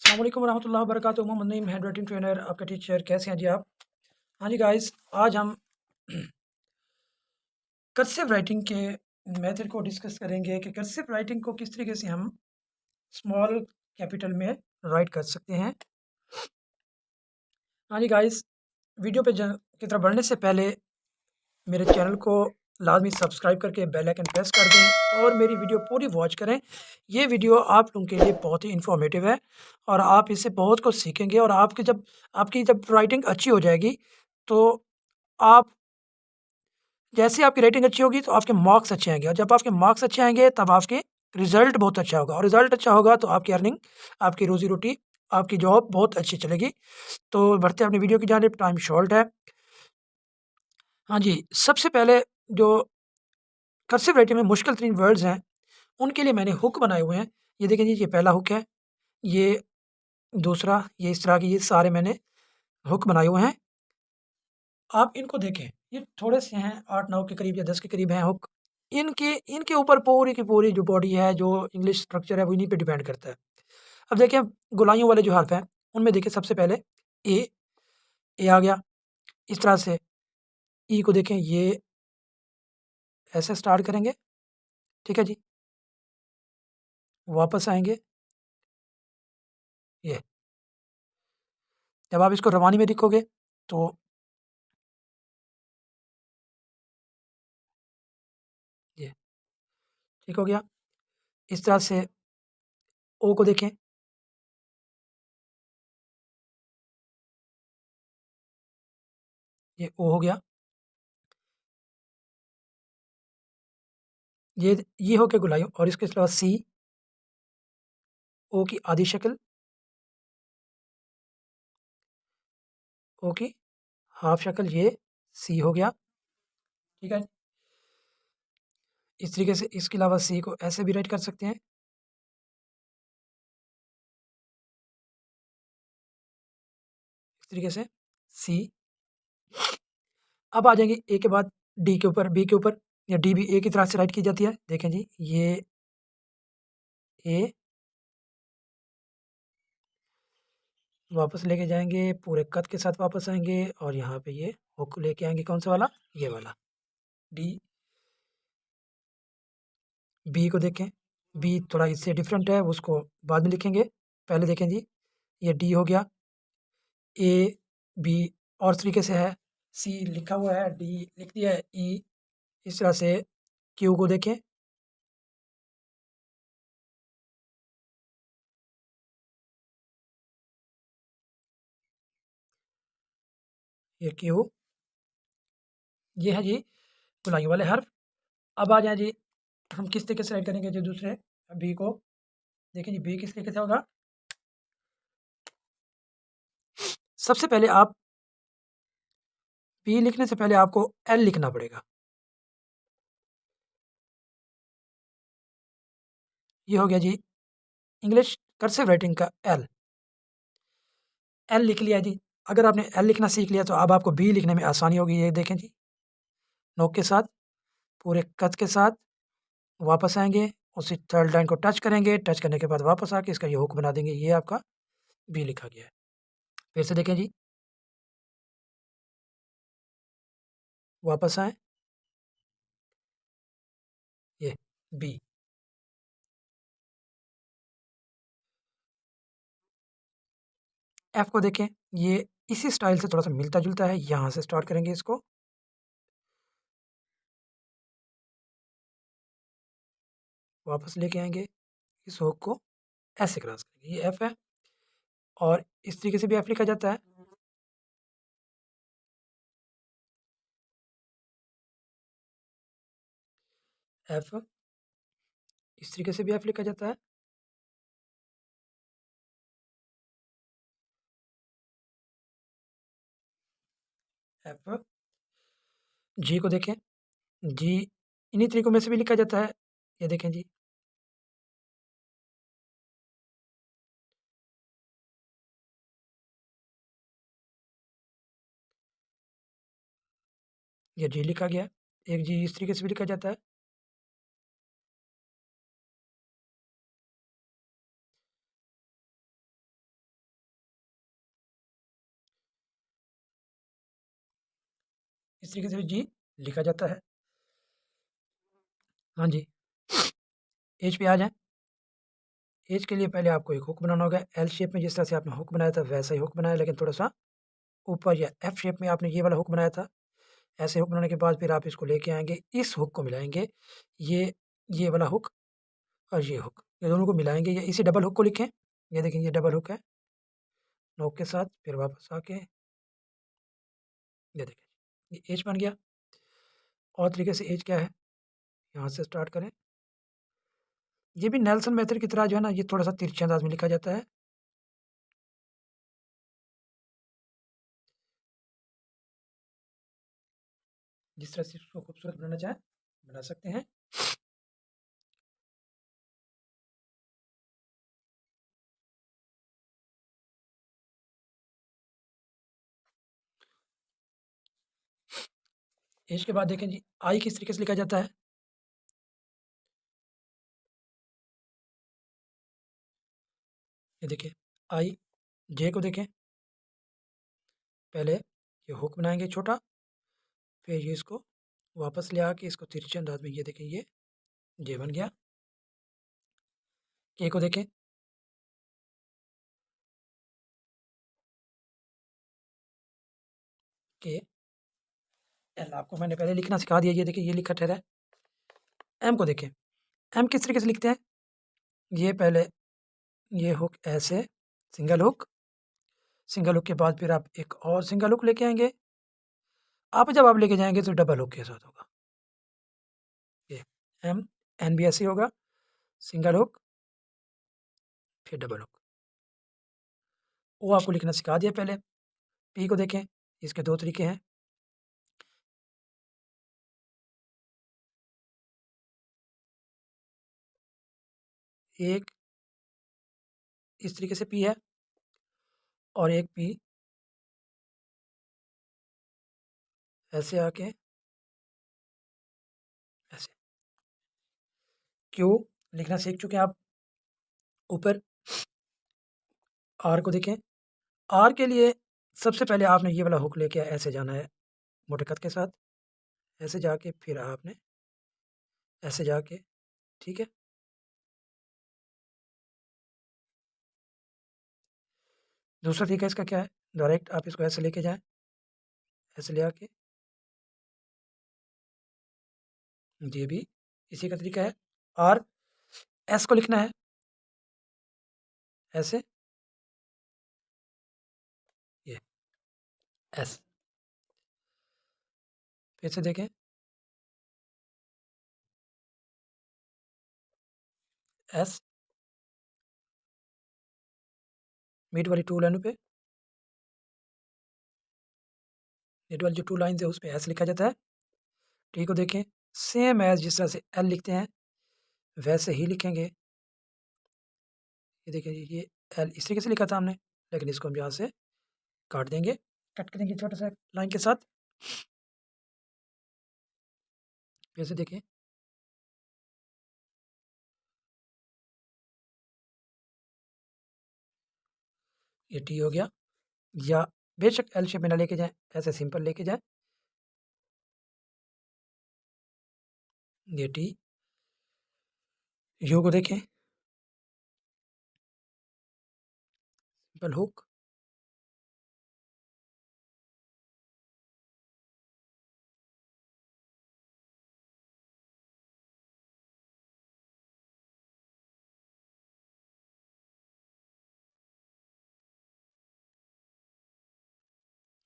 अस्सलाम वालेकुम वरहमतुल्लाहि वबरकातुहू। Mohammad Naeem handwriting trainer, आपका टीचर। कैसे हैं जी आप? हाँ जी गाइस, आज हम कर्सिव राइटिंग के मेथड को डिस्कस करेंगे कि कर्सिव राइटिंग को किस तरीके से हम स्मॉल कैपिटल में राइट कर सकते हैं। हाँ जी गाइस, वीडियो पे की तरफ बढ़ने से पहले मेरे चैनल को लाजमी सब्सक्राइब करके बेल आइकन प्रेस कर दें और मेरी वीडियो पूरी वॉच करें। ये वीडियो आप लोगों के लिए बहुत ही इन्फॉर्मेटिव है और आप इससे बहुत कुछ सीखेंगे और आपकी जब राइटिंग अच्छी हो जाएगी तो आप जैसे आपकी राइटिंग अच्छी होगी तो आपके मार्क्स अच्छे आएँगे और जब आपके मार्क्स अच्छे आएँगे तब आपके रिज़ल्ट बहुत अच्छा होगा और रिज़ल्ट अच्छा होगा तो आपकी अर्निंग, आपकी रोज़ी-रोटी, आपकी जॉब बहुत अच्छी चलेगी। तो बढ़ते हैं अपनी वीडियो की जानिब, टाइम शॉर्ट है। हाँ जी, सबसे पहले जो कर्सिव राइटिंग में मुश्किल तरीन वर्ड्स हैं, उनके लिए मैंने हुक बनाए हुए हैं। ये देखें जी, ये पहला हुक है, ये दूसरा, ये इस तरह के ये सारे मैंने हुक बनाए हुए हैं। आप इनको देखें, ये थोड़े से हैं, 8-9 के करीब या 10 के करीब हैं हुक। इनके इनके ऊपर पूरी की पूरी जो बॉडी है, जो इंग्लिश स्ट्रक्चर है, वो इन्हीं पे डिपेंड करता है। अब देखिए, गोलाइयों वाले जो हर्फ हैं, उनमें देखिए सबसे पहले ए, ए आ गया। इस तरह से ई को देखें, ये ऐसे स्टार्ट करेंगे, ठीक है जी। वापस आएँगे, ये। जब आप इसको रवानी में लिखोगे, तो ये, ठीक हो गया। इस तरह से ओ को देखें, ये ओ हो गया। ये हो गया गोलाइयों और इसके अलावा सी, ओ की आधी शक्ल, ओ की हाफ शक्ल, ये सी हो गया, ठीक है। इस तरीके से इसके अलावा सी को ऐसे भी राइट कर सकते हैं, इस तरीके से सी। अब आ जाएंगे ए के बाद डी के ऊपर, बी के ऊपर, या डी भी ए की तरह से राइट की जाती है। देखें जी, ये ए, वापस लेके जाएंगे, पूरे कद के साथ वापस आएंगे और यहाँ पे ये हुक लेके आएंगे, कौन सा वाला, ये वाला डी। बी को देखें, बी थोड़ा इससे डिफरेंट है, उसको बाद में लिखेंगे। पहले देखें जी, ये डी हो गया, ए, बी और तरीके से है, सी लिखा हुआ है, डी लिख दिया है, ई। इस तरह से क्यू को देखें, ये क्यू, ये है जी गोलाइयों वाले हर्फ। अब आ जाए जी, हम किस तरीके से राइट करेंगे जो दूसरे बी को। देखें जी, बी किस तरीके से होगा। सबसे पहले आप बी लिखने से पहले आपको एल लिखना पड़ेगा। ये हो गया जी इंग्लिश कर्सिव राइटिंग का एल। एल लिख लिया जी। अगर आपने एल लिखना सीख लिया तो अब आपको बी लिखने में आसानी होगी। ये देखें जी, नोक के साथ, पूरे कद के साथ वापस आएँगे, उसी थर्ड लाइन को टच करेंगे, टच करने के बाद वापस आके इसका ये हुक बना देंगे, ये आपका बी लिखा गया है। फिर से देखें जी, वापस आएँ, ये बी। एफ को देखें, ये इसी स्टाइल से थोड़ा-सा मिलता-जुलता है, यहाँ से स्टार्ट करेंगे इसको, वापस लेके आएँगे, इस हुक को ऐसे क्रॉस करेंगे, ये एफ है और इस तरीके से भी एफ लिखा जाता है। एफ, इस तरीके से भी एफ लिखा जाता है। एफ, जी को देखें, जी इन्हीं तरीकों में से भी लिखा जाता है, ये देखें जी। ये जी लिखा गया, एक जी इस तरीके से भी लिखा जाता है। इस तरीके से भी जी लिखा जाता है। हाँ जी, एज पे आ जाएँ। एज के लिए पहले आपको एक हुक बनाना होगा एल शेप में, जिस तरह से आपने हुक बनाया था वैसा ही हुक बनाया, लेकिन थोड़ा-सा ऊपर या एफ शेप में आपने ये वाला हुक बनाया था। ऐसे हुक बनाने के बाद फिर आप इसको लेके आएँगे, इस हुक को मिलाएँगे, ये ये वाला हुक और ये हुक, ये दोनों को मिलाएँगे या इसी डबल हुक को लिखें। ये देखें, ये डबल हुक है, नोक के साथ फिर वापस आके ये देखें, ये एज बन गया। और तरीके से एज क्या है, यहाँ से स्टार्ट करें। ये भी नेल्सन मेथड की तरह जो है ना, ये थोड़ा-सा तिरछे अंदाज में लिखा जाता है। जिस तरह से इसको खूबसूरत बनाना चाहें, बना सकते हैं। एज के बाद देखें जी, आई किस तरीके से लिखा जाता है। ये देखिए, आई, जे को देखें, पहले ये हुक बनाएँगे छोटा, फिर ये इसको वापस ले आके इसको तिरछे अंदाज में, ये देखें, ये जे बन गया। के को देखें, के, एल आपको मैंने पहले लिखना सिखा दिया, ये देखिए ये लिखा ठहरा है। एम को देखें, एम किस तरीके से लिखते हैं, ये पहले ये हुक ऐसे, सिंगल हुक के बाद फिर आप एक और सिंगल हुक लेके आएँगे। जब आप लेके जाएँगे तो डबल हुक के साथ होगा। ये एम, एन भी ऐसे ही होगा, सिंगल हुक, फिर डबल हुक। ओ आपको लिखना सिखा दिया पहले। पी को देखें, इसके 2 तरीके हैं। एक इस तरीके से पी है और एक पी ऐसे आके ऐसे। क्यू लिखना सीख चुके हैं आप। ऊपर आर को देखें, आर के लिए सबसे पहले आपने ये वाला हुक लेके ऐसे जाना है मोटे कट के साथ, ऐसे जाके फिर आपने ऐसे जाके, ठीक है। दूसरा तरीका इसका क्या है, डायरेक्ट आप इसको ऐसे लेके जाएँ, ऐसे ले आके, ये भी इसी का तरीका है। आर, एस को लिखना है ऐसे, ये एस, फिर से देखें, एस, मिड वाली 2 लाइनों पे, मिड वाली जो 2 लाइन्स है उस पे एस लिखा जाता है। टी को देखें, सेम एज़ जिस तरह से एल लिखते हैं वैसे ही लिखेंगे। ये देखिए, ये एल इस तरीके से लिखा था हमने, लेकिन इसको हम यहाँ से काट देंगे, कट करेंगे छोटा-सा लाइन के साथ। फिर से देखें, ये टी हो गया, या बेशक एल शेप में ना लेके जाएँ, ऐसे सिंपल लेके जाएँ। ये टी, यू को देखें, सिंपल हुक,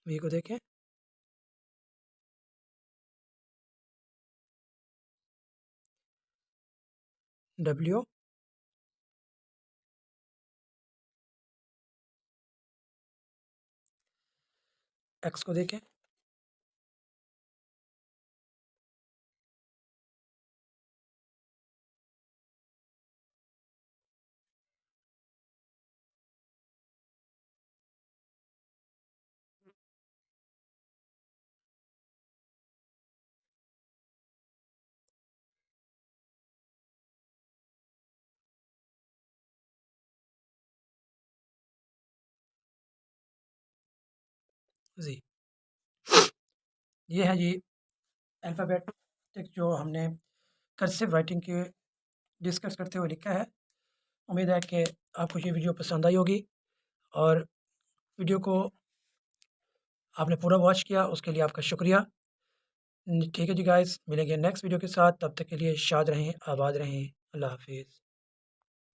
वी को देखें, डब्ल्यू, एक्स को देखें, जी। ये है जी अल्फ़ाबेटिक जो हमने कर्सिव राइटिंग के डिस्कस करते हुए लिखा है। उम्मीद है कि आपको ये वीडियो पसंद आई होगी और वीडियो को आपने पूरा वॉच किया उसके लिए आपका शुक्रिया। ठीक है जी गाइस, मिलेंगे नेक्स्ट वीडियो के साथ, तब तक के लिए शाद रहें, आबाद रहें। अल्लाह हाफ़िज़।